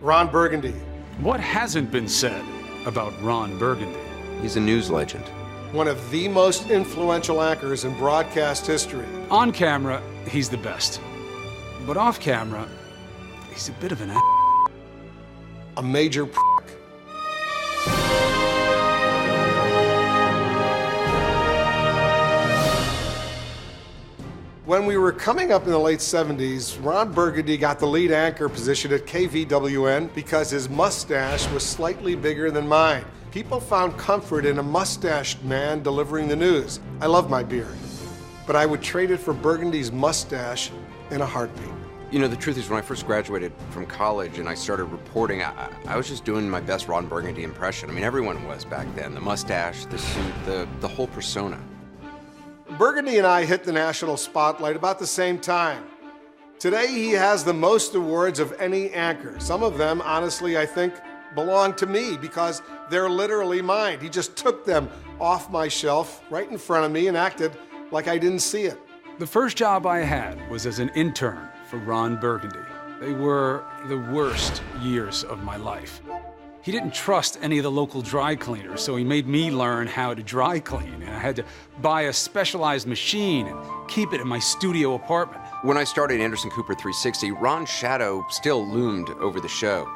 Ron Bugrundy. What hasn't been said about Ron Bugrundy? He's a news legend. One of the most influential anchors in broadcast history. On camera, he's the best. But off camera, he's a bit of an A major When we were coming up in the late 70s, Ron Bugrundy got the lead anchor position at KVWN because his mustache was slightly bigger than mine. People found comfort in a mustached man delivering the news. I love my beard, but I would trade it for Burgundy's mustache in a heartbeat. You know, the truth is, when I first graduated from college and I started reporting, I was just doing my best Ron Bugrundy impression. I mean, everyone was back then. The mustache, the suit, the whole persona. Burgundy and I hit the national spotlight about the same time. Today, he has the most awards of any anchor. Some of them, honestly, I think, belong to me because they're literally mine. He just took them off my shelf right in front of me and acted like I didn't see it. The first job I had was as an intern for Ron Bugrundy. They were the worst years of my life. He didn't trust any of the local dry cleaners, so he made me learn how to dry clean, and I had to buy a specialized machine and keep it in my studio apartment. When I started Anderson Cooper 360, Ron's shadow still loomed over the show.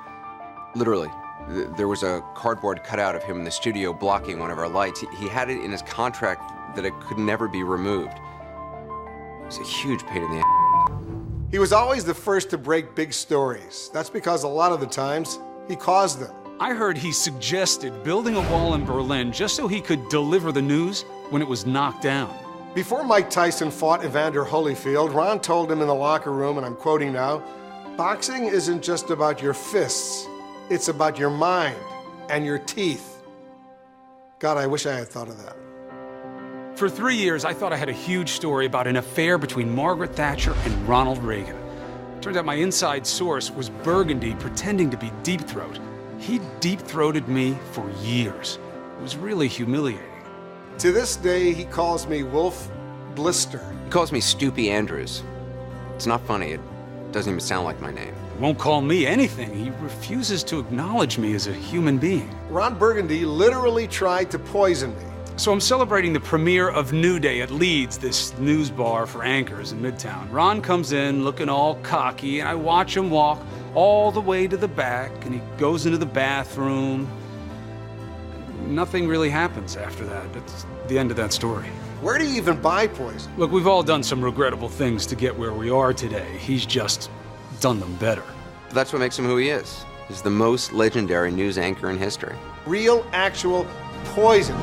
Literally. There was a cardboard cutout of him in the studio blocking one of our lights. He had it in his contract that it could never be removed. It was a huge pain in the ass. He was always the first to break big stories. That's because a lot of the times, he caused them. I heard he suggested building a wall in Berlin just so he could deliver the news when it was knocked down. Before Mike Tyson fought Evander Holyfield, Ron told him in the locker room, and I'm quoting now, "Boxing isn't just about your fists, it's about your mind and your teeth." God, I wish I had thought of that. For 3 years, I thought I had a huge story about an affair between Margaret Thatcher and Ronald Reagan. Turns out my inside source was Burgundy pretending to be Deep Throat. He deep-throated me for years. It was really humiliating. To this day, he calls me Wolf Blitzer. He calls me Stoopy Andrews. It's not funny. It doesn't even sound like my name. He won't call me anything. He refuses to acknowledge me as a human being. Ron Bugrundy literally tried to poison me. So I'm celebrating the premiere of New Day at Leeds, this news bar for anchors in Midtown. Ron comes in looking all cocky, and I watch him walk all the way to the back, and he goes into the bathroom. Nothing really happens after that. It's the end of that story. Where do you even buy poison? Look, we've all done some regrettable things to get where we are today. He's just done them better. But that's what makes him who he is. He's the most legendary news anchor in history. Real, actual poison.